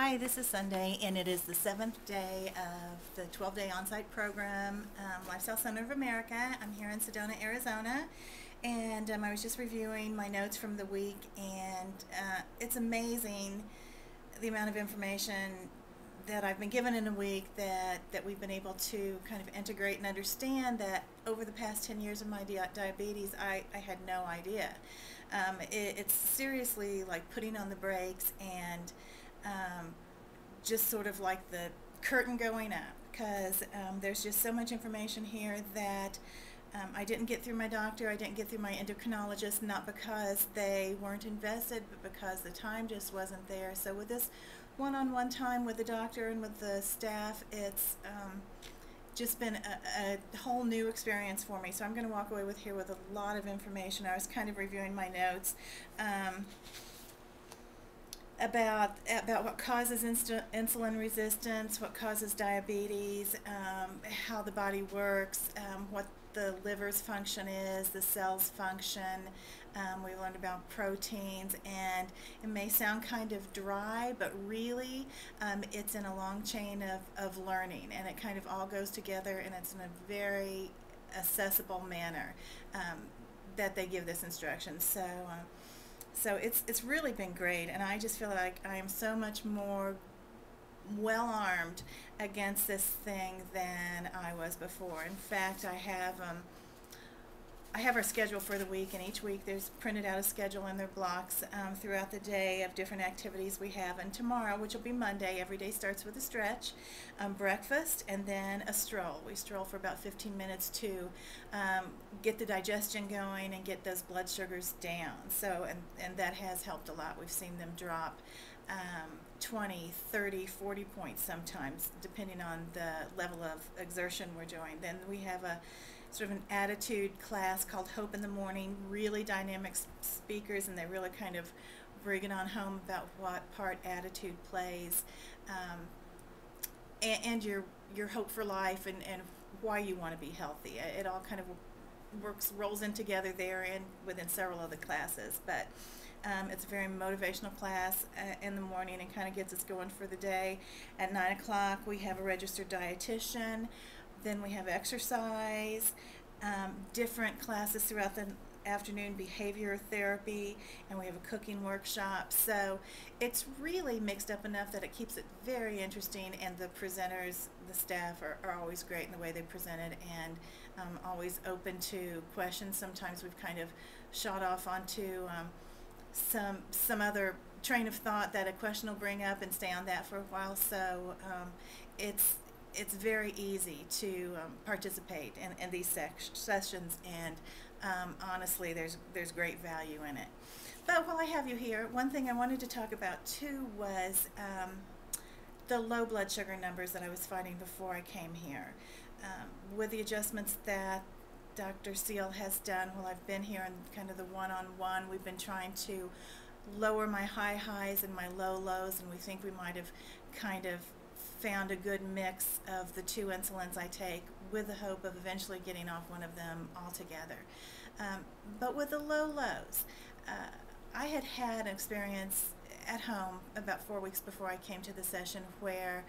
Hi, this is Sunday, and it is the 7th day of the 12-day on-site program, Lifestyle Center of America. I'm here in Sedona, Arizona, and I was just reviewing my notes from the week, and it's amazing the amount of information that I've been given in a week that we've been able to kind of integrate and understand that over the past 10 years of my diabetes, I had no idea. It's seriously like putting on the brakes and just sort of like the curtain going up, because there's just so much information here that I didn't get through my doctor, I didn't get through my endocrinologist, not because they weren't invested, but because the time just wasn't there. So with this one-on-one time with the doctor and with the staff, it's just been a whole new experience for me. So I'm going to walk away with a lot of information. I was kind of reviewing my notes about what causes insulin resistance, what causes diabetes, how the body works, what the liver's function is, the cell's function. We learned about proteins, and it may sound kind of dry, but really it's in a long chain of learning, and it kind of all goes together, and it's in a very accessible manner that they give this instruction. So it's really been great, and I just feel like I am so much more well-armed against this thing than I was before. In fact, I have our schedule for the week, and each week there's printed out a schedule in their blocks throughout the day of different activities we have. And tomorrow, which will be Monday, every day starts with a stretch, breakfast, and then a stroll. We stroll for about 15 minutes to get the digestion going and get those blood sugars down. So, and that has helped a lot. We've seen them drop 20, 30, 40 points sometimes, depending on the level of exertion we're doing. Then we have a sort of an attitude class called Hope in the Morning, really dynamic speakers, and they really kind of bring it on home about what part attitude plays, and your hope for life, and why you want to be healthy. It all kind of rolls in together there and within several other classes, but it's a very motivational class in the morning, and kind of gets us going for the day. At 9 o'clock we have a registered dietitian. Then we have exercise, different classes throughout the afternoon, behavior therapy, and we have a cooking workshop. So it's really mixed up enough that it keeps it very interesting, and the presenters, the staff are always great in the way they present it, and always open to questions. Sometimes we've kind of shot off onto some other train of thought that a question will bring up, and stay on that for a while. So it's very easy to participate in these sessions, and honestly, there's great value in it. But while I have you here, one thing I wanted to talk about too was the low blood sugar numbers that I was finding before I came here. With the adjustments that Dr. Seal has done while I've been here, and kind of the one-on-one, we've been trying to lower my high highs and my low lows, and we think we might have kind of found a good mix of the two insulins I take, with the hope of eventually getting off one of them altogether. But with the low lows, I had an experience at home about 4 weeks before I came to the session where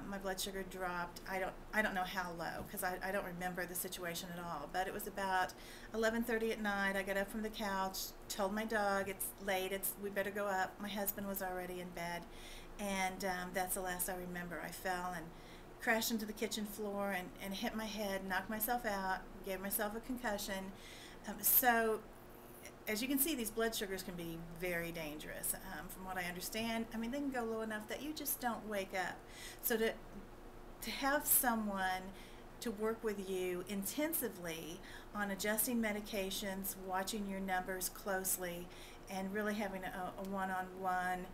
my blood sugar dropped. I don't know how low, because I don't remember the situation at all, but it was about 11:30 at night. I got up from the couch, told my dog, it's late, we better go up. My husband was already in bed, and that's the last I remember. I fell and crashed into the kitchen floor and hit my head, knocked myself out, gave myself a concussion. So as you can see, these blood sugars can be very dangerous. From what I understand, I mean, they can go low enough that you just don't wake up. So to have someone to work with you intensively on adjusting medications, watching your numbers closely, and really having a one-on-one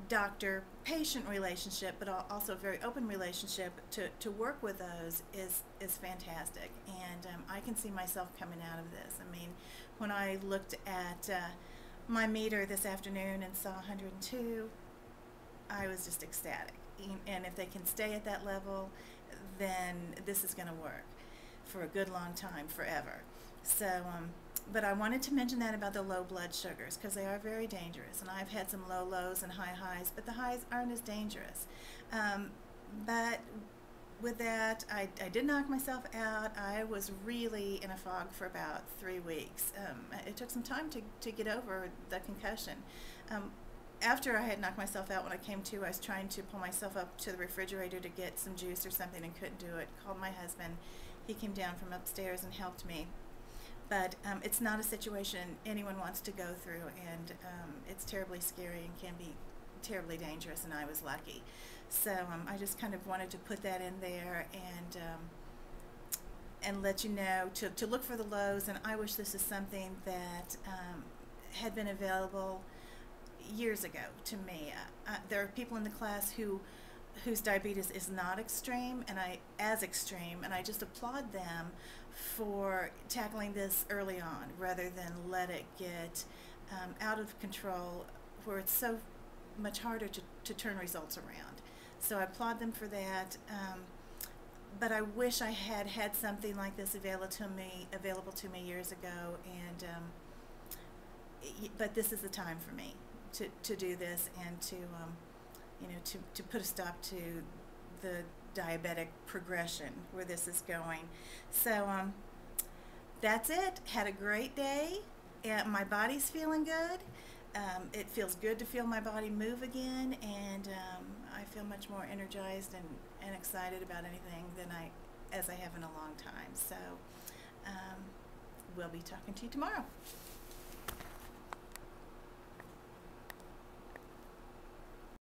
doctor-patient relationship, but also a very open relationship to work with those is fantastic. And I can see myself coming out of this. I mean, when I looked at my meter this afternoon and saw 102, I was just ecstatic. And if they can stay at that level, then this is going to work for a good long time, forever. So But I wanted to mention that about the low blood sugars because they are very dangerous. And I've had some low lows and high highs, but the highs aren't as dangerous. But with that, I did knock myself out. I was really in a fog for about 3 weeks. It took some time to get over the concussion. After I had knocked myself out, when I came to, I was trying to pull myself up to the refrigerator to get some juice or something and couldn't do it. Called my husband. He came down from upstairs and helped me. But it's not a situation anyone wants to go through, and it's terribly scary and can be terribly dangerous, and I was lucky. So I just kind of wanted to put that in there and let you know to look for the lows, and I wish this is something that had been available years ago to me. There are people in the class whose diabetes is not extreme and as extreme, and I just applaud them for tackling this early on rather than let it get out of control where it's so much harder to turn results around. So I applaud them for that. But I wish I had something like this available to me years ago, and but this is the time for me to do this and to put a stop to the diabetic progression where this is going. So that's it. Had a great day. My body's feeling good. It feels good to feel my body move again, and I feel much more energized and excited about anything than I have in a long time. So we'll be talking to you tomorrow.